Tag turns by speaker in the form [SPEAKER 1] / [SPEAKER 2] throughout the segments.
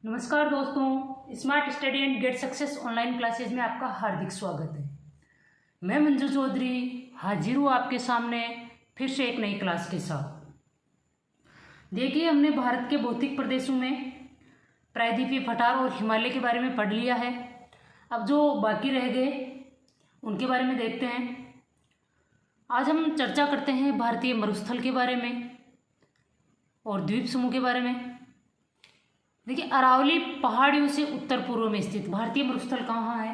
[SPEAKER 1] नमस्कार दोस्तों, smart study and get success online classes में आपका हार्दिक स्वागत है। मैं मंजू चौधरी हाजिर हूँ आपके सामने फिर से एक नई क्लास के साथ। देखिए, हमने भारत के भौतिक प्रदेशों में प्रायद्वीपीय पठार और हिमालय के बारे में पढ़ लिया है। अब जो बाकी रह गए उनके बारे में देखते हैं। आज हम चर्चा करते हैं भारतीय मरुस्थल के बारे में और द्वीप समूह के बारे में। देखिए, अरावली पहाड़ियों से उत्तर पूर्व में स्थित भारतीय मरुस्थल कहाँ है?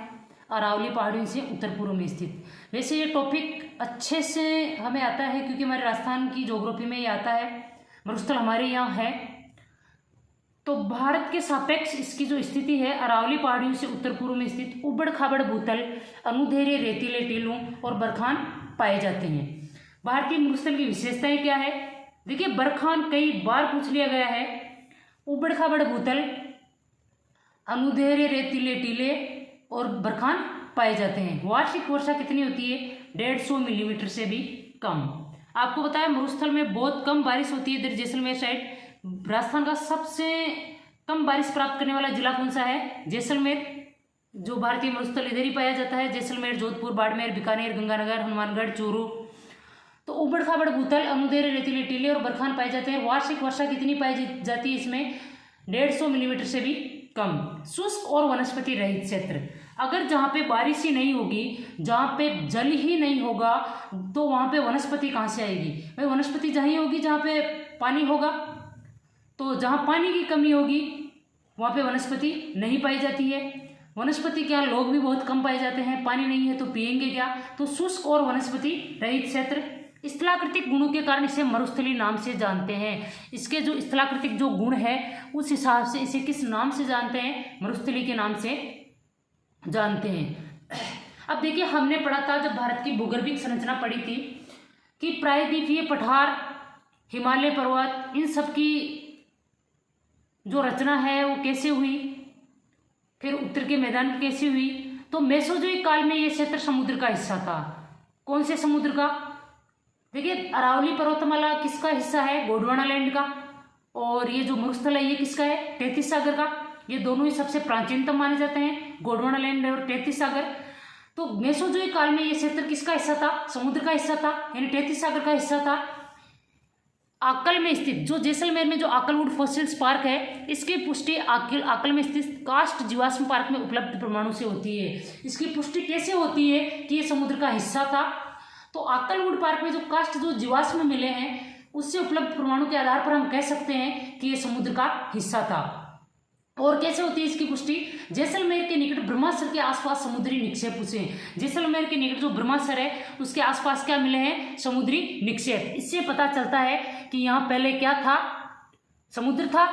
[SPEAKER 1] अरावली पहाड़ियों से उत्तर पूर्व में स्थित। वैसे ये टॉपिक अच्छे से हमें आता है क्योंकि हमारे राजस्थान की ज्योग्राफी में ये आता है। मरुस्थल हमारे यहाँ है। तो भारत के सापेक्ष इसकी जो स्थिति है, अरावली पहाड़ियों से उत्तर पूर्व में स्थित उबड़ खाबड़ भूतल, अनुधेरे रेतीले टीलों और बरखान पाए जाते हैं। भारतीय मरुस्थल की विशेषताएं क्या है? देखिए, बरखान कई बार पूछ लिया गया है। उबड़ खाबड़ भूतल, अनुधेरे रेतीले टीले और बरखान पाए जाते हैं। वार्षिक वर्षा कितनी होती है? 150 मिलीमीटर से भी कम। आपको बताया मरुस्थल में बहुत कम बारिश होती है। इधर जैसलमेर साइड राजस्थान का सबसे कम बारिश प्राप्त करने वाला जिला कौन सा है? जैसलमेर। जो भारतीय मरुस्थल इधर ही पाया जाता है। जैसलमेर, जोधपुर, बाड़मेर, बीकानेर, गंगानगर, हनुमानगढ़, चूरू। तो उबड़ खाबड़ भूतल, अनुधेरे रेतीले टीले और बरखान पाए जाते हैं। वार्षिक वर्षा कितनी पाई जाती है इसमें? 150 मिलीमीटर से भी कम। शुष्क और वनस्पति रहित क्षेत्र। अगर जहाँ पे बारिश ही नहीं होगी, जहाँ पे जल ही नहीं होगा, तो वहाँ पे वनस्पति कहाँ से आएगी? भाई, वनस्पति जहाँ ही होगी जहाँ पे पानी होगा। तो जहाँ पानी की कमी होगी वहाँ पे वनस्पति नहीं पाई जाती है। वनस्पति क्या, लोग भी बहुत कम पाए जाते हैं। पानी नहीं है तो पिएंगे क्या? तो शुष्क और वनस्पति रहित क्षेत्र। स्थलाकृतिक गुणों के कारण इसे मरुस्थली नाम से जानते हैं। इसके जो स्थलाकृतिक जो गुण है उस हिसाब से इसे किस नाम से जानते हैं? मरुस्थली के नाम से जानते हैं। अब देखिए, हमने पढ़ा था जब भारत की भूगर्भिक संरचना पढ़ी थी कि प्रायद्वीपीय पठार, हिमालय पर्वत, इन सब की जो रचना है वो कैसे हुई, फिर उत्तर के मैदान कैसे हुई। तो मेसोजोइक काल में ये क्षेत्र समुद्र का हिस्सा था। कौन से समुद्र का? देखिए, अरावली पर्वतमाला किसका हिस्सा है? गोंडवाना लैंड का। और ये जो मरुस्थल है ये किसका है? तैतीस सागर का। ये दोनों ही सबसे प्राचीनतम माने जाते हैं, गोंडवाना लैंड और तैतीस सागर। तो मेसोजोइक काल में ये क्षेत्र किसका हिस्सा था? समुद्र का हिस्सा था, यानी तैतीस सागर का हिस्सा था। आकल में स्थित जो जैसलमेर में जो आकलवुड फॉसिल्स पार्क है, इसकी पुष्टि आकल में स्थित कास्ट जीवाश्म पार्क में उपलब्ध प्रमाणों से होती है। इसकी पुष्टि कैसे होती है कि ये समुद्र का हिस्सा था? तो आकलवुड पार्क में जो कास्ट जो जीवाश्म मिले हैं उससे उपलब्ध प्रमाणों के आधार पर हम कह सकते हैं कि ये समुद्र का हिस्सा था। और कैसे होती है इसकी पुष्टि? जैसलमेर के निकट ब्रह्मास्त्र के आसपास समुद्री निक्षेप हुए। जैसलमेर के निकट जो ब्रह्मास्त्र है उसके आसपास क्या मिले हैं? समुद्री निक्षेप। इससे पता चलता है कि यहाँ पहले क्या था? समुद्र था।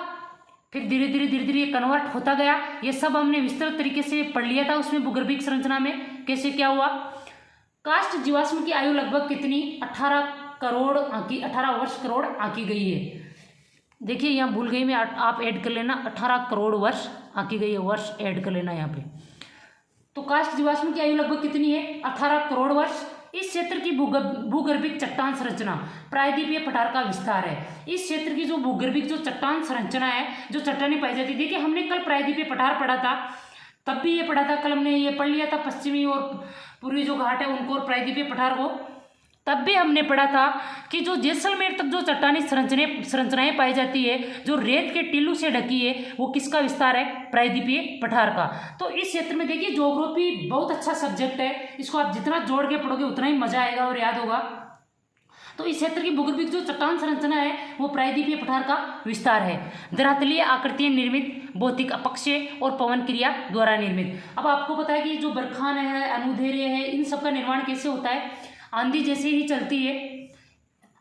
[SPEAKER 1] फिर धीरे धीरे ये कन्वर्ट होता गया। ये सब हमने विस्तृत तरीके से पढ़ लिया था उसमें भूगर्भिक संरचना में कैसे क्या हुआ। कास्ट जीवाश्म की आयु लगभग कितनी? 18 वर्ष करोड़ आंकी गई है। देखिए, यहाँ भूल गई मैं, आप ऐड कर लेना, 18 करोड़ वर्ष आंकी गई है। वर्ष ऐड कर लेना यहाँ पे। तो कास्ट जीवाश्म की आयु लगभग कितनी है? 18 करोड़ वर्ष। इस क्षेत्र की भूगर्भिक चट्टान संरचना प्रायद्वीपीय पठार का विस्तार है। इस क्षेत्र की जो भूगर्भिक जो चट्टान संरचना है, जो चट्टानें पाई जाती है। देखिए, हमने कल प्रायद्वीपीय पठार पढ़ा था, तब भी ये पढ़ा था। कल हमने ये पढ़ लिया था पश्चिमी और पूर्वी जो घाट है उनको और प्रायद्वीपीय पठार को। तब भी हमने पढ़ा था कि जो जैसलमेर तक जो चट्टानी संरचनाएं पाई जाती है, जो रेत के टीलों से ढकी है, वो किसका विस्तार है? प्रायद्वीपीय पठार का। तो इस क्षेत्र में देखिए, ज्योग्राफी बहुत अच्छा सब्जेक्ट है। इसको आप जितना जोड़ के पढ़ोगे उतना ही मजा आएगा और याद होगा। तो इस क्षेत्र की भूगर्भिक जो चट्टान संरचना है वो प्रायद्वीपीय पठार का विस्तार है। धरातलीय आकृतियां निर्मित, भौतिक अपक्षय और पवन क्रिया द्वारा निर्मित। अब आपको पता है कि जो बरखान है, अनुधेरे है, इन सब का निर्माण कैसे होता है? आंधी जैसे ही चलती है,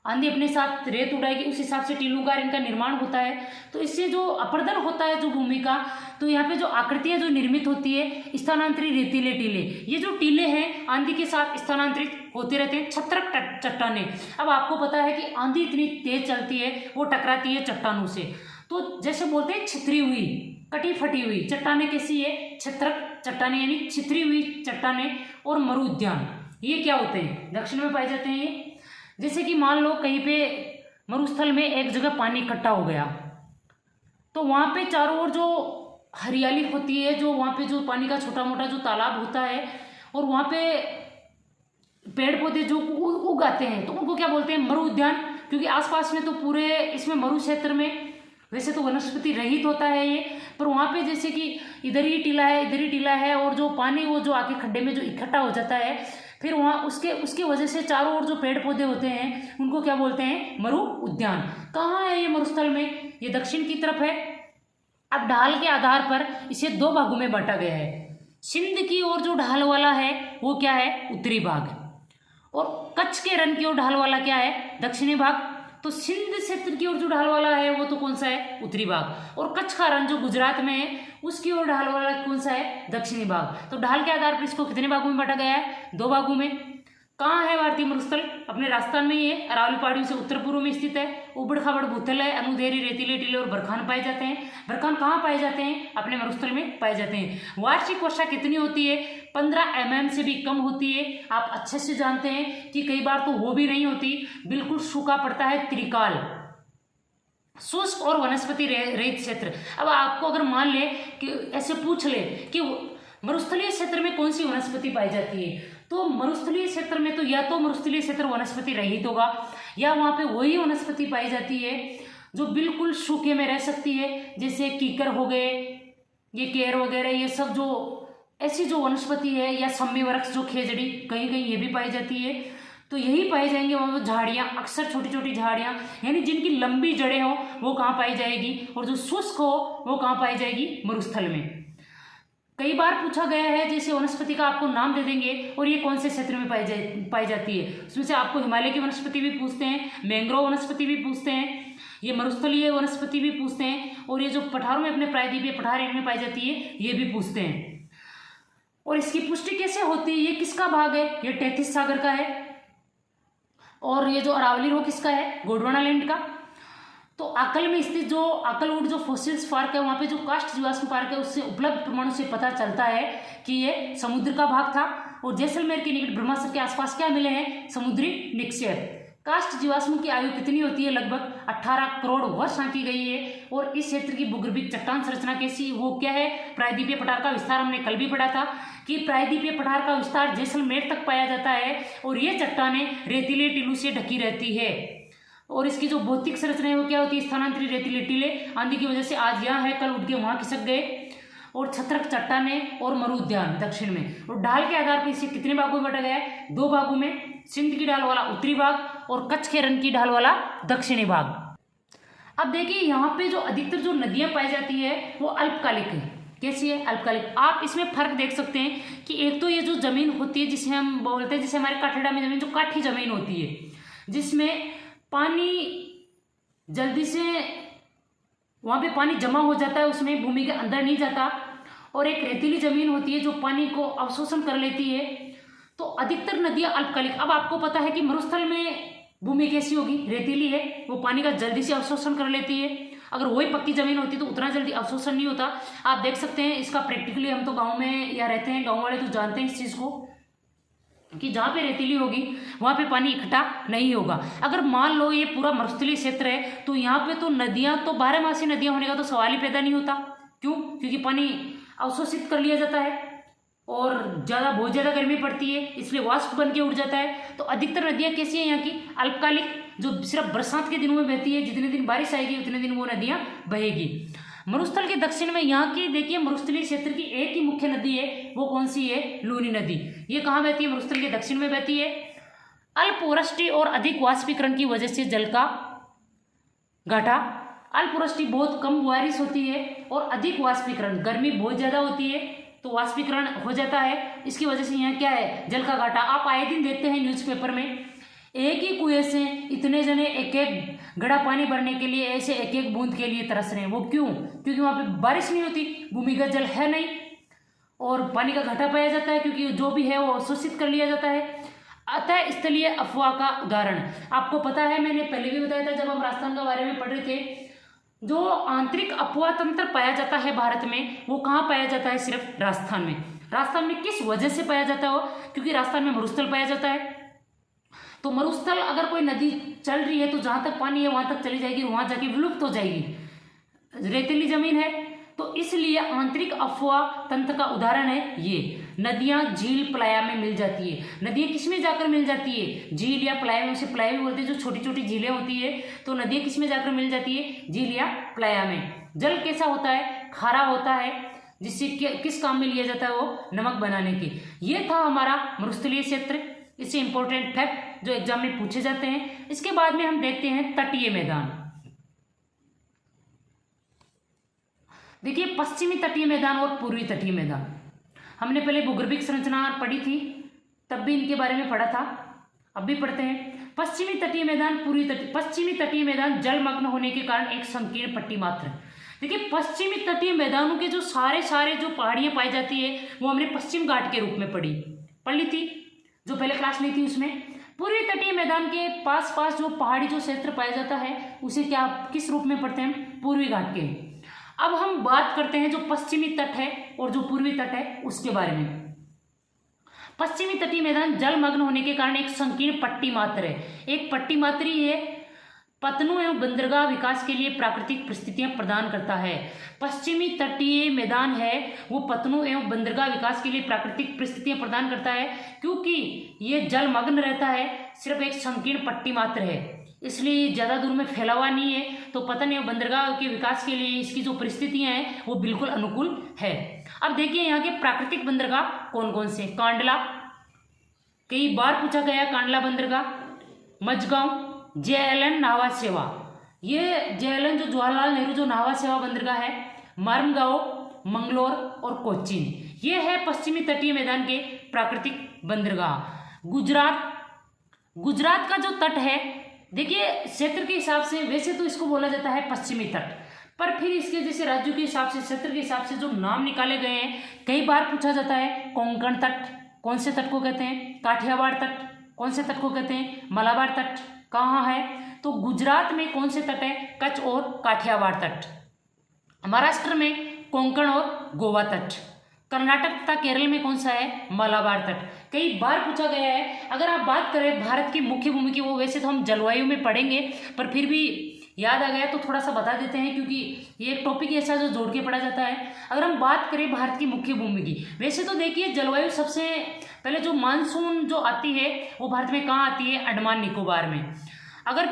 [SPEAKER 1] आंधी अपने साथ रेत उड़ाएगी, उस हिसाब से टीलों का इनका निर्माण होता है। तो इससे जो अपर्दन होता है जो भूमि का, तो यहाँ पे जो आकृतियां जो निर्मित होती है, स्थानांतरित रेतीले टीले। ये जो टीले हैं आंधी के साथ स्थानांतरित होते रहते हैं। छत्रक चट्टानें। अब आपको पता है कि आंधी इतनी तेज चलती है, वो टकराती है चट्टानों से। तो जैसे बोलते हैं छितरी हुई, कटी फटी हुई चट्टानें कैसी है? छत्रक चट्टानें, यानी छितरी हुई चट्टानें। और मरु उद्यान, ये क्या होते हैं? दक्षिण में पाए जाते हैं ये। जैसे कि मान लो कहीं पे मरुस्थल में एक जगह पानी इकट्ठा हो गया, तो वहाँ पे चारों ओर जो हरियाली होती है, जो वहाँ पे जो पानी का छोटा मोटा जो तालाब होता है, और वहाँ पे पेड़ पौधे जो उगाते हैं, तो उनको क्या बोलते हैं, मरु उद्यान। क्योंकि आसपास में तो पूरे इसमें मरु क्षेत्र में वैसे तो वनस्पति रहित होता है ये, पर वहाँ पे जैसे कि इधर ही टीला है, इधर ही टीला है, और जो पानी वो जो आके खड्डे में जो इकट्ठा हो जाता है, फिर वहाँ उसकी वजह से चारों ओर जो पेड़ पौधे होते हैं उनको क्या बोलते हैं, मरु उद्यान। कहाँ है ये मरुस्थल में, ये दक्षिण की तरफ है। अब ढाल के आधार पर इसे दो भागों में बांटा गया है। सिंध की ओर जो ढाल वाला है वो क्या है, उत्तरी भाग, और कच्छ के रण की ओर ढाल वाला क्या है, दक्षिणी भाग। तो सिंध क्षेत्र की ओर जो ढाल वाला है वो तो कौन सा है, उत्तरी भाग, और कच्छ का रण जो गुजरात में है उसकी ओर ढाल वाला कौन सा है, दक्षिणी भाग। तो ढाल के आधार पर इसको कितने भागों में बांटा गया है, दो भागों में। कहाँ है भारतीय मरुस्थल, अपने राजस्थान में ही है, अरावली पहाड़ियों से उत्तर पूर्व में स्थित है। उबड़ खाबड़ भूतल है, अनुदेरी रेतीले टीले और बरखान पाए जाते हैं। बरखान कहाँ पाए जाते हैं, अपने मरुस्थल में पाए जाते हैं। वार्षिक वर्षा कितनी होती है, 15 mm से भी कम होती है। आप अच्छे से जानते हैं कि कई बार तो वो भी नहीं होती, बिल्कुल सूखा पड़ता है, त्रिकाल, शुष्क और वनस्पति रहित क्षेत्र। अब आपको अगर मान ले कि ऐसे पूछ ले कि मरुस्थलीय क्षेत्र में कौन सी वनस्पति पाई जाती है, तो मरुस्थलीय क्षेत्र में तो या तो मरुस्थलीय क्षेत्र वनस्पति रहित होगा, या वहाँ पे वही वनस्पति पाई जाती है जो बिल्कुल सूखे में रह सकती है, जैसे कीकर हो गए, ये केर वगैरह, ये सब जो ऐसी जो वनस्पति है, या सम्मी वृक्ष जो खेजड़ी, कहीं कहीं ये भी पाई जाती है। तो यही पाए जाएंगे वहाँ पर झाड़ियाँ, अक्सर छोटी छोटी झाड़ियाँ, यानी जिनकी लंबी जड़ें हो वो कहाँ पाई जाएगी, और जो शुष्क हो वो कहाँ पाई जाएगी, मरुस्थल में। कई बार पूछा गया है, जैसे वनस्पति का आपको नाम दे देंगे और ये कौन से क्षेत्र में पाई जाती है, उसमें से आपको हिमालय की वनस्पति भी पूछते हैं, मैंग्रोव वनस्पति भी पूछते हैं, ये मरुस्थलीय वनस्पति भी पूछते हैं, और ये जो पठारों में अपने प्रायद्वीपीय पठार में पाई जाती है ये भी पूछते हैं। और इसकी पुष्टि कैसे होती है, ये किसका भाग है, ये टेथिस सागर का है, और ये जो अरावली रो किसका है, गोंडवाना का। तो आकल में स्थित जो आकलवुड जो फॉसिल्स पार्क है, वहाँ पे जो काष्ठ जीवाश्म पार्क है, उससे उपलब्ध प्रमाणों से पता चलता है कि ये समुद्र का भाग था। और जैसलमेर के निकट ब्रह्मास्त्र के आसपास क्या मिले हैं, समुद्री निक्षेप। काष्ठ जीवाश्म की आयु कितनी होती है, लगभग 18 करोड़ वर्ष आंकी गई है। और इस क्षेत्र की भूगर्भिक चट्टान संरचना कैसी, वो क्या है, प्रायद्वीपीय पठार का विस्तार। हमने कल भी पढ़ा था कि प्रायद्वीपीय पठार का विस्तार जैसलमेर तक पाया जाता है, और ये चट्टानें रेतीले टीलों से ढकी रहती है। और इसकी जो भौतिक संरचना है वो क्या होती है, स्थानांतरित रेतीले टीले, आंधी की वजह से आज यहाँ है, कल उठ के वहाँ खिसक गए। और छत्रक चट्टानें और मरु उद्यान दक्षिण में। और ढाल के आधार पर इसे कितने भागों में बांटा गया है, दो भागों में, सिंध की ढाल वाला उत्तरी भाग और कच्छ के रण की ढाल वाला दक्षिणी भाग। अब देखिए यहाँ पे जो अधिकतर जो नदियां पाई जाती है वो अल्पकालिक है। कैसी है, अल्पकालिक। आप इसमें फर्क देख सकते हैं कि एक तो ये जो जमीन होती है जिसे हम बोलते हैं, जैसे हमारे काठेड़ा में जमीन जो काठी जमीन होती है, जिसमें पानी जल्दी से वहाँ पे पानी जमा हो जाता है, उसमें भूमि के अंदर नहीं जाता। और एक रेतीली जमीन होती है जो पानी को अवशोषण कर लेती है। तो अधिकतर नदियाँ अल्पकालिक। अब आपको पता है कि मरुस्थल में भूमि कैसी होगी, रेतीली है, वो पानी का जल्दी से अवशोषण कर लेती है। अगर वही पक्की जमीन होती तो उतना जल्दी अवशोषण नहीं होता। आप देख सकते हैं इसका प्रैक्टिकली, हम तो गाँव में या रहते हैं, गाँव वाले तो जानते हैं इस चीज़ को कि जहाँ पे रेतीली होगी वहाँ पे पानी इकट्ठा नहीं होगा। अगर मान लो ये पूरा मरुस्थलीय क्षेत्र है तो यहाँ पे तो नदियाँ तो 12 नदियाँ होने का तो सवाल ही पैदा नहीं होता। क्यों, क्योंकि पानी अवशोषित कर लिया जाता है और बहुत ज़्यादा गर्मी पड़ती है, इसलिए वाष्प बन के उड़ जाता है। तो अधिकतर नदियाँ कैसी हैं यहाँ की, अल्पकालिक, जो सिर्फ बरसात के दिनों में बहती है। जितने दिन बारिश आएगी उतने दिन वो नदियाँ बहेगी। मरुस्थल के दक्षिण में यहाँ की देखिए मरुस्थलीय क्षेत्र की एक ही मुख्य नदी है, वो कौन सी है, लूनी नदी। ये कहाँ बहती है, मरुस्थल के दक्षिण में बहती है। अल्पवृष्टि और अधिक वाष्पीकरण की वजह से जल का घाटा, अल्पवृष्टि बहुत कम बारिश होती है और अधिक वाष्पीकरण, गर्मी बहुत ज़्यादा होती है तो वाष्पीकरण हो जाता है। इसकी वजह से यहाँ क्या है, जल का घाटा। आप आए दिन देखते हैं न्यूज़पेपर में, एक ही कुएं से इतने जने एक एक घड़ा पानी भरने के लिए, ऐसे एक एक बूंद के लिए तरस रहे हैं। वो क्यों, क्योंकि वहाँ पे बारिश नहीं होती, भूमिगत जल है नहीं और पानी का घाटा पाया जाता है, क्योंकि जो भी है वो अवशोषित कर लिया जाता है। अतः स्थलीय अफवाह का उदाहरण आपको पता है, मैंने पहले भी बताया था जब हम राजस्थान के बारे में पढ़ रहे थे। जो आंतरिक अपवाह तंत्र पाया जाता है भारत में, वो कहाँ पाया जाता है, सिर्फ राजस्थान में। राजस्थान में किस वजह से पाया जाता है, क्योंकि राजस्थान में मरुस्थल पाया जाता है। तो मरुस्थल, अगर कोई नदी चल रही है तो जहाँ तक पानी है वहाँ तक चली जाएगी, वहाँ जाके विलुप्त हो जाएगी। रेतीली जमीन है, तो इसलिए आंतरिक अफवाह तंत्र का उदाहरण है ये। नदियां झील प्लाया में मिल जाती है। नदियां किसमें जाकर मिल जाती है? झील या प्लाया में। उसे प्लाया भी बोलते हैं, जो छोटी छोटी झीलें होती है। तो नदियां किसमें जाकर मिल जाती है? झील या प्लाया में। जल कैसा होता है? खारा होता है, जिससे किस काम में लिया जाता है? वो नमक बनाने के। ये था हमारा मरुस्थलीय क्षेत्र। इससे इंपॉर्टेंट फैक्ट जो एग्जाम में पूछे जाते हैं। इसके बाद में हम देखते हैं तटीय मैदान। देखिए, पश्चिमी तटीय मैदान और पूर्वी तटीय मैदान हमने पहले भूगर्भिक संरचना पढ़ी थी, तब भी इनके बारे में पढ़ा था, अब भी पढ़ते हैं। पश्चिमी तटीय मैदान, पश्चिमी तटीय मैदान जलमग्न होने के कारण एक संकीर्ण पट्टी मात्र। देखिए, पश्चिमी तटीय मैदानों के जो सारे जो पहाड़ियां पाई जाती है वो हमने पश्चिम घाट के रूप में पढ़ ली थी, जो पहले क्लास ली थी उसमें। पूर्वी तटीय मैदान के पास जो पहाड़ी जो क्षेत्र पाया जाता है उसे किस रूप में पढ़ते हैं? पूर्वी घाट के। अब हम बात करते हैं जो पश्चिमी तट है और जो पूर्वी तट है उसके बारे में। पश्चिमी तटीय मैदान जलमग्न होने के कारण एक संकीर्ण पट्टी मात्र है। एक पट्टी मात्र ही है, पतनों एवं बंदरगाह विकास के लिए प्राकृतिक परिस्थितियां प्रदान करता है। पश्चिमी तटीय मैदान है वो पतनों एवं बंदरगाह विकास के लिए प्राकृतिक परिस्थितियां प्रदान करता है, क्योंकि ये जलमग्न रहता है, सिर्फ एक संकीर्ण पट्टी मात्र है, इसलिए ज़्यादा दूर में फैला हुआ नहीं है। तो पतन एवं बंदरगाह के विकास के लिए इसकी जो परिस्थितियां हैं वो बिल्कुल अनुकूल है। अब देखिए यहाँ के प्राकृतिक बंदरगाह कौन कौन से। कांडला, कई बार पूछा गया कांडला बंदरगाह। मझगांव, JLN नावा सेवा, ये JLN जो जवाहरलाल नेहरू जो नावा सेवा बंदरगाह है। मरमगांव, मंगलोर और कोच्चिन, ये है पश्चिमी तटीय मैदान के प्राकृतिक बंदरगाह। गुजरात का जो तट है, देखिए क्षेत्र के हिसाब से वैसे तो इसको बोला जाता है पश्चिमी तट, पर फिर इसके जैसे राज्यों के हिसाब से, क्षेत्र के हिसाब से जो नाम निकाले गए हैं, कई बार पूछा जाता है कोंकण तट, कौन से तट को कहते हैं? काठियावाड़ तट, कौन से तट को कहते हैं? मलाबार तट कहाँ है? तो गुजरात में कौन से तट है? कच्छ और काठियावाड़ तट। महाराष्ट्र में कोंकण और गोवा तट। कर्नाटक तथा केरल में कौन सा है? मलाबार तट। कई बार पूछा गया है। अगर आप बात करें भारत की मुख्य भूमि की, वो वैसे तो हम जलवायु में पढ़ेंगे, पर फिर भी याद आ गया तो थोड़ा सा बता देते हैं, क्योंकि ये एक टॉपिक ऐसा जो जोड़ के पढ़ा जाता है। अगर हम बात करें भारत की मुख्य भूमि की, वैसे तो देखिए जलवायु सबसे पहले जो मानसून जो आती है वो भारत में कहाँ आती है? अंडमान निकोबार में। अगर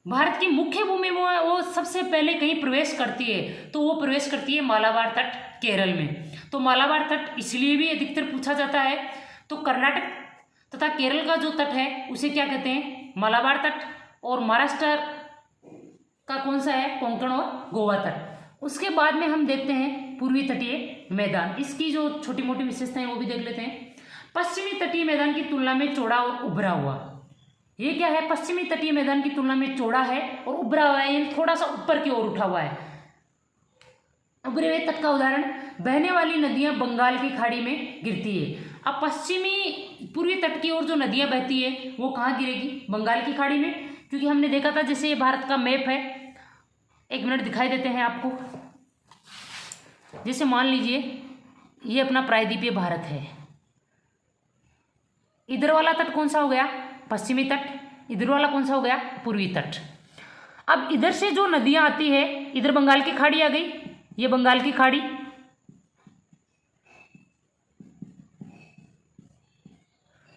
[SPEAKER 1] भारत की मुख्य भूमि में वो सबसे पहले कहीं प्रवेश करती है तो वो प्रवेश करती है मालाबार तट, केरल में। तो मालाबार तट इसलिए भी अधिकतर पूछा जाता है। तो कर्नाटक तथा केरल का जो तट है उसे क्या कहते हैं? मालाबार तट। और महाराष्ट्र का कौन सा है? कोंकण और गोवा तट। उसके बाद में हम देखते हैं पूर्वी तटीय मैदान। इसकी जो छोटी मोटी विशेषताएं वो भी देख लेते हैं। पश्चिमी तटीय मैदान की तुलना में चौड़ा और उभरा हुआ। ये क्या है? पश्चिमी तटीय मैदान की तुलना में चौड़ा है और उभरा हुआ है, यानी थोड़ा सा ऊपर की ओर उठा हुआ है। उभरे हुए तट का उदाहरण, बहने वाली नदियां बंगाल की खाड़ी में गिरती है। अब पश्चिमी पूर्वी तट की ओर जो नदियां बहती है वो कहाँ गिरेगी? बंगाल की खाड़ी में, क्योंकि हमने देखा था जैसे ये भारत का मैप है, एक मिनट दिखाई देते हैं आपको। जैसे मान लीजिए ये अपना प्रायद्वीपीय भारत है, इधर वाला तट कौन सा हो गया? पश्चिमी तट। इधर वाला कौन सा हो गया? पूर्वी तट। अब इधर से जो नदियां आती है, इधर बंगाल की खाड़ी आ गई, ये बंगाल की खाड़ी,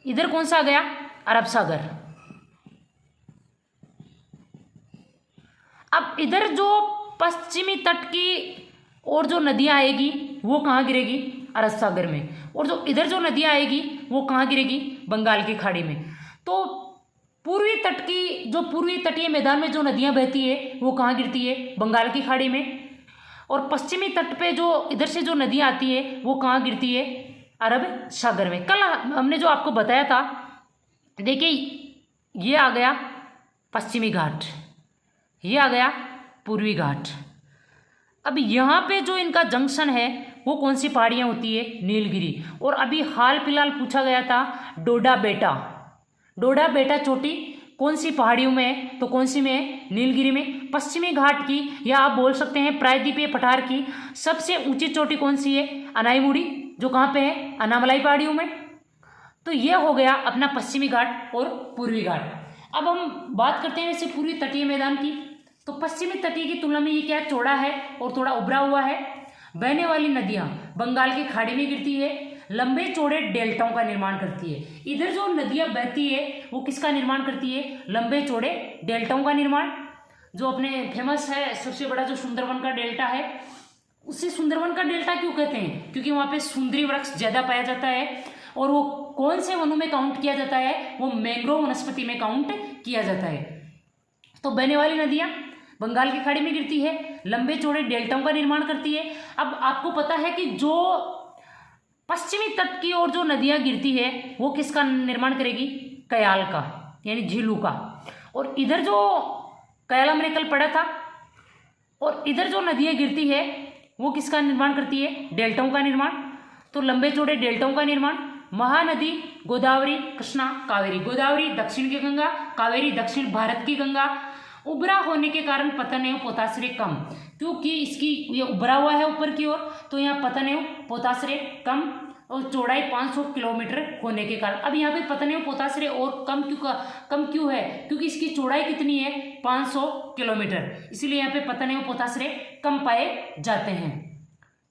[SPEAKER 1] इधर कौन सा आ गया? अरब सागर। अब इधर जो पश्चिमी तट की और जो नदियां आएगी वो कहाँ गिरेगी? अरब सागर में। और जो इधर जो नदियां आएगी वो कहाँ गिरेगी? बंगाल की खाड़ी में। तो पूर्वी तट की जो पूर्वी तटीय मैदान में जो नदियां बहती है वो कहाँ गिरती है? बंगाल की खाड़ी में। और पश्चिमी तट पे जो इधर से जो नदियां आती है वो कहाँ गिरती है? अरब सागर में। कल हमने जो आपको बताया था, देखिए ये आ गया पश्चिमी घाट, ये आ गया पूर्वी घाट। अब यहाँ पे जो इनका जंक्शन है वो कौन सी पहाड़ियाँ होती है? नीलगिरी। और अभी हाल फिलहाल पूछा गया था डोडा बेटा चोटी कौन सी पहाड़ियों में है? तो कौन सी में है? नीलगिरी में। पश्चिमी घाट की, या आप बोल सकते हैं प्रायद्वीपीय पठार की सबसे ऊंची चोटी कौन सी है? अनाईमुड़ी, जो कहाँ पे है? अनामलाई पहाड़ियों में। तो यह हो गया अपना पश्चिमी घाट और पूर्वी घाट। अब हम बात करते हैं वैसे पूर्वी तटीय मैदान की। तो पश्चिमी तटीय की तुलना में ये क्या चौड़ा है और थोड़ा उभरा हुआ है। बहने वाली नदियां बंगाल की खाड़ी में गिरती है, लंबे चौड़े डेल्टाओं का निर्माण करती है। इधर जो नदियां बहती है वो किसका निर्माण करती है, लंबे चौड़े डेल्टाओं का निर्माण। जो अपने फेमस है सबसे बड़ा जो सुंदरवन का डेल्टा है, उसे सुंदरवन का डेल्टा क्यों कहते हैं, क्योंकि वहां पे सुंदरी वृक्ष ज्यादा पाया जाता है। और वो कौन से वनों में काउंट किया जाता है, वो मैंग्रोव वनस्पति में काउंट किया जाता है। तो बहने वाली नदियां बंगाल की खाड़ी में गिरती है, लंबे चौड़े डेल्टाओं का निर्माण करती है। अब आपको पता है कि जो पश्चिमी तट की ओर जो नदियां गिरती है वो किसका निर्माण करेगी, कयाल का, यानी झीलों का। और इधर जो कयाल हमने कल पढ़ा था, और इधर जो नदियां गिरती है वो किसका निर्माण करती है, डेल्टाओं का निर्माण। तो लंबे चौड़े डेल्टाओं का निर्माण। महानदी गोदावरी, कृष्णा, कावेरी। गोदावरी दक्षिण की गंगा, कावेरी दक्षिण भारत की गंगा। उभरा होने के कारण पतन एवं पोताश्रय कम, क्योंकि इसकी ये उभरा हुआ है ऊपर की ओर, तो यहाँ पतन एवं पोताश्रय कम और चौड़ाई 500 किलोमीटर होने के कारण। अब यहाँ पे पतन एवं पोताश्रय और कम क्यों है, क्योंकि इसकी चौड़ाई कितनी है, 500 किलोमीटर, इसलिए यहाँ पे पतन एवं पोताश्रय कम पाए जाते हैं।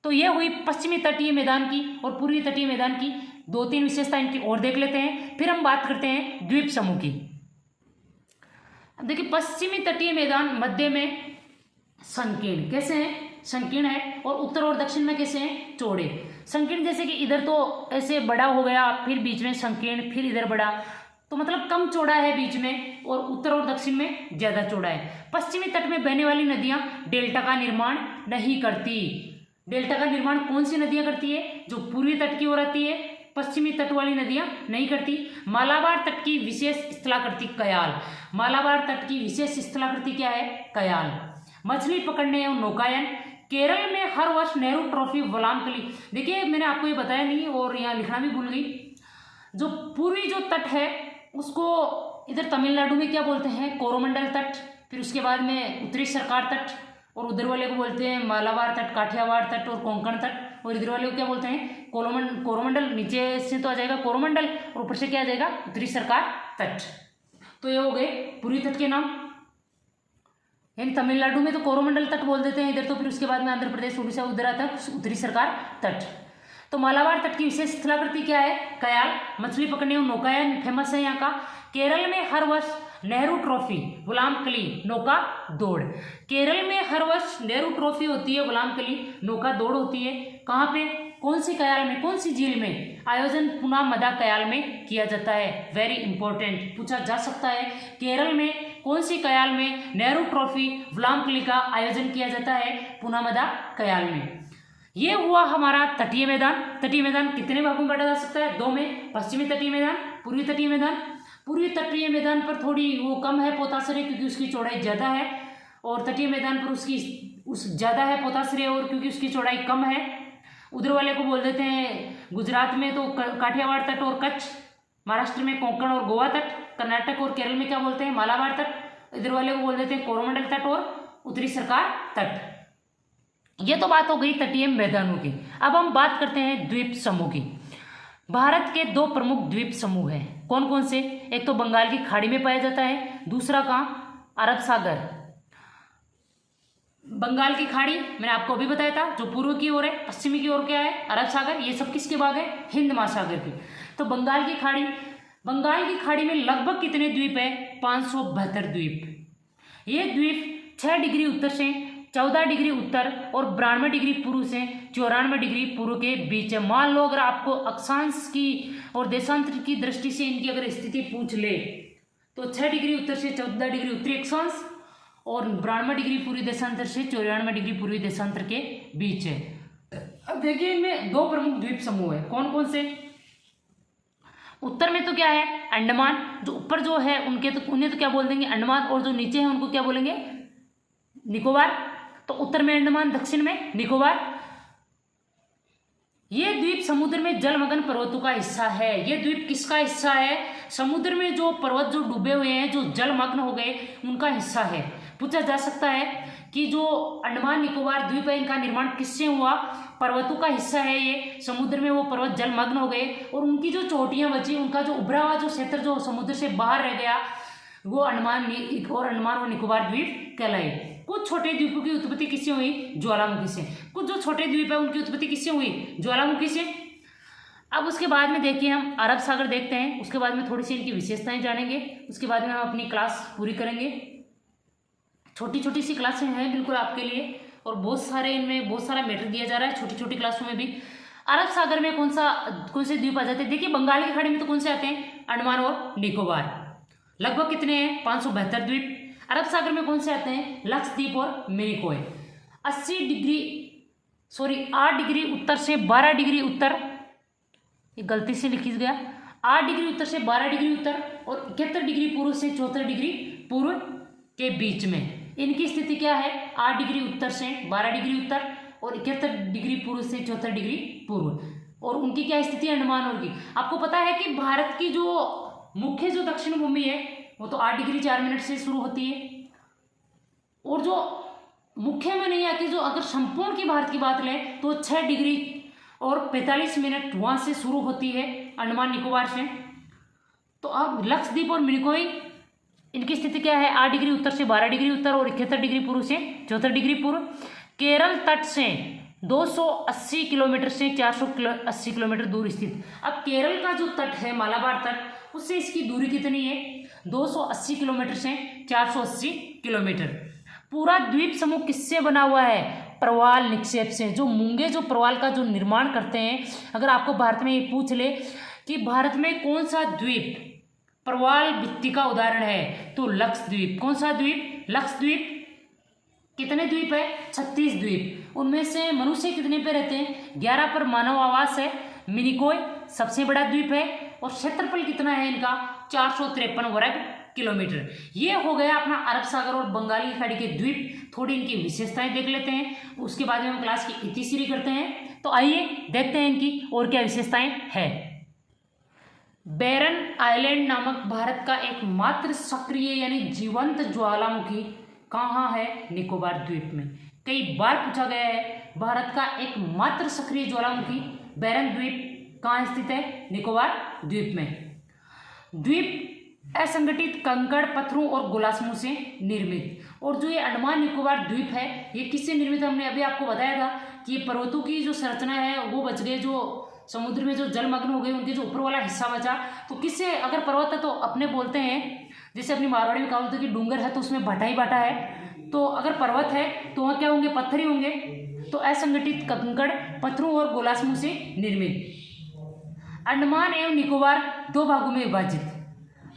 [SPEAKER 1] तो ये हुई पश्चिमी तटीय मैदान की और पूर्वी तटीय मैदान की 2-3 विशेषता, इनकी और देख लेते हैं। फिर हम बात करते हैं द्वीप समूह की। देखिए पश्चिमी तटीय मैदान मध्य में संकीर्ण, कैसे हैं, संकीर्ण है, और उत्तर और दक्षिण में कैसे हैं, चौड़े। संकीर्ण जैसे कि इधर तो ऐसे बड़ा हो गया, फिर बीच में संकीर्ण, फिर इधर बड़ा, तो मतलब कम चौड़ा है बीच में, और उत्तर और दक्षिण में ज्यादा चौड़ा है। पश्चिमी तट में बहने वाली नदियां डेल्टा का निर्माण नहीं करती। डेल्टा का निर्माण कौन सी नदियां करती है, जो पूर्वी तट की ओर आती है, पश्चिमी तट वाली नदियां नहीं करती। मालाबार तट की विशेष स्थलाकृति कयाल। मालाबार तट की विशेष स्थलाकृति क्या है, कयाल। मछली पकड़ने एवं नौकायन। केरल में हर वर्ष नेहरू ट्रॉफी वलामकली। देखिए मैंने आपको ये बताया नहीं और यहाँ लिखना भी भूल गई। जो पूर्वी जो तट है उसको इधर तमिलनाडु में क्या बोलते हैं, कोरोमंडल तट। फिर उसके बाद में उत्तरी सरकार तट, और उधर वाले को बोलते हैं मालाबार तट, काठियावाड़ तट और कोंकण तट। और इधर वाले को क्या बोलते हैं, कोरोमंडल। नीचे से तो आ जाएगा कोरोमंडल और ऊपर से क्या आ जाएगा, उत्तरी सरकार तट। तो ये हो गए पूर्वी तट के नाम। यानी तमिलनाडु में तो कोरोमंडल तट बोल देते हैं इधर, तो फिर उसके बाद में आंध्र प्रदेश, उड़ीसा उधर आता है उत्तरी सरकार तट। तो मालाबार तट की विशेष स्थलाकृति क्या है, कयाल। मछली पकड़ने और नौकायन फेमस है यहाँ का। केरल में हर वर्ष नेहरू ट्रॉफी गुलामकली नौका दौड़। केरल में हर वर्ष नेहरू ट्रॉफी होती है, गुलामकली नौका दौड़ होती है। कहाँ पे, कौन सी कयाल में, कौन सी झील में, आयोजन पुना मदा कयाल में किया जाता है। वेरी इंपॉर्टेंट, पूछा जा सकता है। केरल में कौन सी कयाल में नेहरू ट्रॉफी गुलामकली का आयोजन किया जाता है, पुना मदा कयाल में। ये हुआ हमारा तटीय मैदान। तटीय मैदान कितने भागों में बांटा जा सकता है, 2 में। पश्चिमी तटीय मैदान, पूर्वी तटीय मैदान। पूर्वी तटीय मैदान पर थोड़ी वो कम है पोताश्रय, क्योंकि उसकी चौड़ाई ज्यादा है, और तटीय मैदान पर उस ज्यादा है पोताश्रय, और क्योंकि उसकी चौड़ाई कम है। उधर वाले को बोल देते हैं गुजरात में तो काठियावाड़ तट और कच्छ, महाराष्ट्र में कोंकण और गोवा तट, कर्नाटक और केरल में क्या बोलते हैं, मालाबार तट। इधर वाले को बोल देते हैं कोरोमंडल तट और उत्तरी सरकार तट। ये तो बात हो गई तटीय मैदानों की। अब हम बात करते हैं द्वीप समूह की। भारत के 2 प्रमुख द्वीप समूह हैं, कौन कौन से, एक तो बंगाल की खाड़ी में पाया जाता है, दूसरा कहाँ, अरब सागर। बंगाल की खाड़ी मैंने आपको अभी बताया था, जो पूर्व की ओर है, पश्चिमी की ओर क्या है, अरब सागर। ये सब किसके भाग है, हिंद महासागर की। तो बंगाल की खाड़ी, बंगाल की खाड़ी में लगभग कितने द्वीप है, 572 द्वीप। ये द्वीप 6 डिग्री उत्तर से 14 डिग्री उत्तर और 92 डिग्री पूर्व से 94 डिग्री पूर्व के बीच है। मान लो अगर आपको अक्षांश की और देशांतर की दृष्टि से इनकी अगर स्थिति पूछ ले, तो 6 डिग्री उत्तर से 14 डिग्री उत्तरी अक्षांश और 92 डिग्री पूर्वी देशांतर से 94 डिग्री पूर्वी देशांतर के बीच है। अब देखिए इनमें 2 प्रमुख द्वीप समूह है, कौन कौन से। उत्तर में तो क्या है, अंडमान। जो ऊपर जो है उन्हें तो क्या बोल देंगे, अंडमान, और जो नीचे है उनको क्या बोलेंगे, निकोबार। तो उत्तर में अंडमान, दक्षिण में निकोबार। ये द्वीप समुद्र में जलमग्न पर्वतों का हिस्सा है। ये द्वीप किसका हिस्सा है, समुद्र में जो पर्वत जो डूबे हुए हैं, जो जलमग्न हो गए, उनका हिस्सा है। पूछा जा सकता है कि जो अंडमान निकोबार द्वीप है, इनका निर्माण किससे हुआ, पर्वतों का हिस्सा है ये। समुद्र में वो पर्वत जलमग्न हो गए और उनकी जो चोटियां बची, उनका जो उभरा हुआ जो क्षेत्र जो समुद्र से बाहर रह गया, वो अंडमान और निकोबार द्वीप कहलाए। कुछ छोटे द्वीपों की उत्पत्ति किससे हुई? ज्वालामुखी से। कुछ जो छोटे द्वीप है उनकी उत्पत्ति किससे हुई? ज्वालामुखी से। अब उसके बाद में देखिए हम अरब सागर देखते हैं, उसके बाद में थोड़ी सी इनकी विशेषताएं जानेंगे, उसके बाद में हम अपनी क्लास पूरी करेंगे। छोटी छोटी सी क्लासें हैं बिल्कुल आपके लिए, और बहुत सारे इनमें बहुत सारा मैटर दिया जा रहा है छोटी छोटी क्लासों में भी। अरब सागर में कौन से द्वीप आ जाते हैं? देखिए बंगाल की खाड़ी में तो कौन से आते हैं? अंडमान और निकोबार। लगभग कितने हैं? 572 द्वीप। अरब सागर में कौन से आते हैं? लक्षद्वीप और मिनिकॉय। 8 डिग्री उत्तर से 12 डिग्री उत्तर, ये गलती से लिखी गया, 8 डिग्री उत्तर से 12 डिग्री उत्तर और 71 डिग्री पूर्व से 74 डिग्री पूर्व के बीच में इनकी स्थिति क्या है? 8 डिग्री उत्तर से 12 डिग्री उत्तर और 71 डिग्री पूर्व से 74 डिग्री पूर्व। और उनकी क्या स्थिति है? अंडमान और की। आपको पता है कि भारत की जो मुख्य जो दक्षिण भूमि है वो तो 8 डिग्री 4 मिनट से शुरू होती है, और जो मुख्य में नहीं आती, जो अगर संपूर्ण की भारत की बात लें तो 6 डिग्री और 45 मिनट वहां से शुरू होती है अंडमान निकोबार से। तो अब लक्षद्वीप और मिनिकॉय इनकी स्थिति क्या है? 8 डिग्री उत्तर से 12 डिग्री उत्तर और 71 डिग्री पूर्व से 74 डिग्री पूर्व। केरल तट से 280 किलोमीटर से 480 किलोमीटर दूर स्थित। अब केरल का जो तट है मालाबार तट, उससे इसकी दूरी कितनी है? 280 किलोमीटर से 480 किलोमीटर। पूरा द्वीप समूह किससे बना हुआ है? प्रवाल निक्षेप से। जो मूंगे जो प्रवाल का जो निर्माण करते हैं, अगर आपको भारत में ये पूछ ले कि भारत में कौन सा द्वीप प्रवाल भित्ति का उदाहरण है, तो लक्षद्वीप। कौन सा द्वीप? लक्षद्वीप। कितने द्वीप है? 36 द्वीप। उनमें से मनुष्य कितने पे रहते हैं? 11 पर मानव आवास है। मिनिकॉय सबसे बड़ा द्वीप है और क्षेत्रफल कितना है इनका? 453 वर्ग किलोमीटर। ये हो गया अपना अरब सागर और बंगाली खाड़ी के द्वीप। थोड़ी इनकी विशेषताएं देख लेते हैं, उसके बाद में हम क्लास की इतिश्री करते हैं। तो आइए देखते हैं इनकी और क्या विशेषताएं हैं। बैरन आइलैंड नामक भारत का एकमात्र सक्रिय यानी जीवंत ज्वालामुखी कहाँ है? निकोबार द्वीप में। कई बार पूछा गया है, भारत का एकमात्र सक्रिय ज्वालामुखी बैरन द्वीप कहाँ स्थित है? निकोबार द्वीप में। द्वीप असंगठित कंकड़ पत्थरों और गोलासमूह से निर्मित। और जो ये अंडमान निकोबार द्वीप है ये किससे निर्मित? हमने अभी आपको बताया था कि ये पर्वतों की जो संरचना है वो बच गए, जो समुद्र में जो जलमग्न हो गए उनके जो ऊपर वाला हिस्सा बचा। तो किससे? अगर पर्वत है तो अपने बोलते हैं, जैसे अपनी मारवाड़ी में कहा बोलते हैं कि डूंगर है तो उसमें भाटा ही भाटा है। तो अगर पर्वत है तो वहाँ क्या होंगे? पत्थर ही होंगे। तो असंगठित कंकड़ पत्थरों और गोलासमूह से निर्मित। अंडमान एवं निकोबार 2 भागों में विभाजित।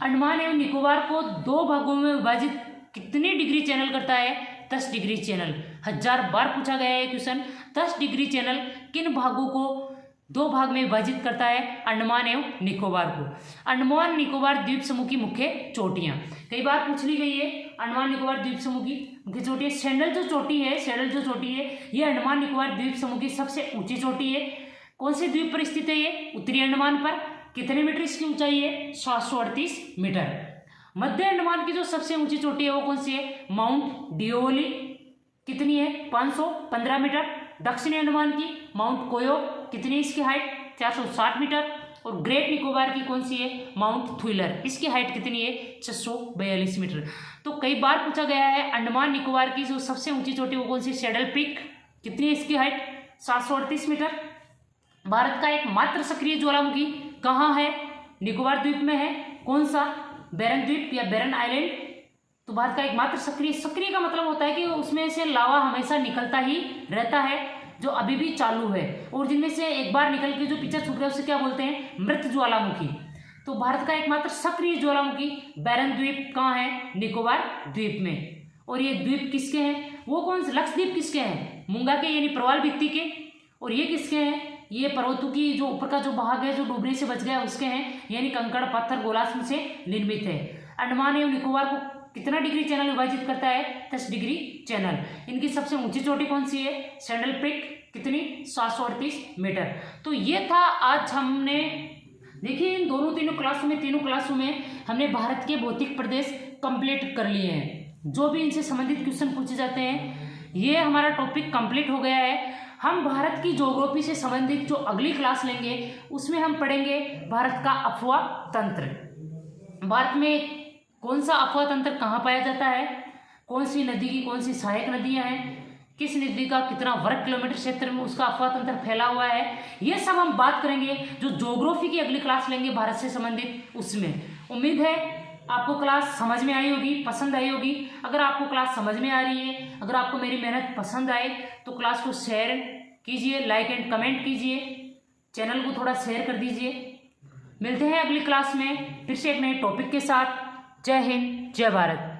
[SPEAKER 1] अंडमान एवं निकोबार को 2 भागों में विभाजित कितनी डिग्री चैनल करता है? 10 डिग्री चैनल। 1000 बार पूछा गया है क्वेश्चन। 10 डिग्री चैनल किन भागों को 2 भाग में विभाजित करता है? अंडमान एवं निकोबार को। अंडमान निकोबार द्वीप समूह की मुख्य चोटियां कई बार पूछ ली गई है। अंडमान निकोबार द्वीप समूह की मुख्य चोटी, सैडल जो चोटी है ये अंडमान निकोबार द्वीप समूह की सबसे ऊंची चोटी है। कौन से द्वीप पर स्थित है ये? उत्तरी अंडमान पर। कितने मीटर इसकी ऊंचाई है? 738 मीटर। मध्य अंडमान की जो सबसे ऊंची चोटी है वो कौन सी है? माउंट डिओली। कितनी है? 515 मीटर। दक्षिणी अंडमान की माउंट कोयो, कितनी इसकी हाइट? 460 मीटर। और ग्रेट निकोबार की कौन सी है? माउंट थ्विलर, इसकी हाइट कितनी है? 642 मीटर। तो कई बार पूछा गया है अंडमान निकोबार की जो सबसे ऊंची चोटी वो कौन सी? Saddle peak. कितनी है इसकी हाइट? 738 मीटर। भारत का एकमात्र सक्रिय ज्वालामुखी कहाँ है? निकोबार द्वीप में है। कौन सा? बैरन द्वीप या बैरन आइलैंड। तो भारत का एकमात्र सक्रिय का मतलब होता है कि उसमें से लावा हमेशा निकलता ही रहता है, जो अभी भी चालू है, और जिनमें से एक बार निकल के जो पीछे छूट गया उसे क्या बोलते हैं? मृत ज्वालामुखी। तो भारत का एकमात्र सक्रिय ज्वालामुखी बैरन द्वीप कहाँ है? निकोबार द्वीप में। और ये द्वीप किसके हैं? वो कौन से? लक्षद्वीप किसके हैं? मूंगा के यानी प्रवाल भित्ति के। और ये किसके हैं? ये पर्वतों की जो ऊपर का जो भाग है जो डूबने से बच गया उसके हैं, यानी कंकड़ पत्थर गोलासमूह से निर्मित है। अंडमान एवं निकोबार को कितना डिग्री चैनल विभाजित करता है? 10 डिग्री चैनल। इनकी सबसे ऊंची चोटी कौन सी है? Saddle peak. कितनी? 738 मीटर। तो ये था आज हमने देखिए इन तीनों क्लासों में हमने भारत के भौतिक प्रदेश कंप्लीट कर लिए हैं। जो भी इनसे संबंधित क्वेश्चन पूछे जाते हैं ये हमारा टॉपिक कंप्लीट हो गया है। हम भारत की ज्योग्राफी से संबंधित जो अगली क्लास लेंगे उसमें हम पढ़ेंगे भारत का अफवाह तंत्र। भारत में कौन सा अफवाह तंत्र कहाँ पाया जाता है, कौन सी नदी की कौन सी सहायक नदियाँ हैं, किस नदी का कितना वर्ग किलोमीटर क्षेत्र में उसका अफवाह तंत्र फैला हुआ है, ये सब हम बात करेंगे जो ज्योग्राफी की अगली क्लास लेंगे भारत से संबंधित उसमें। उम्मीद है आपको क्लास समझ में आई होगी, पसंद आई होगी। अगर आपको क्लास समझ में आ रही है, अगर आपको मेरी मेहनत पसंद आए तो क्लास को शेयर कीजिए, लाइक एंड कमेंट कीजिए, चैनल को थोड़ा शेयर कर दीजिए। मिलते हैं अगली क्लास में फिर से एक नए टॉपिक के साथ। जय हिंद, जय भारत।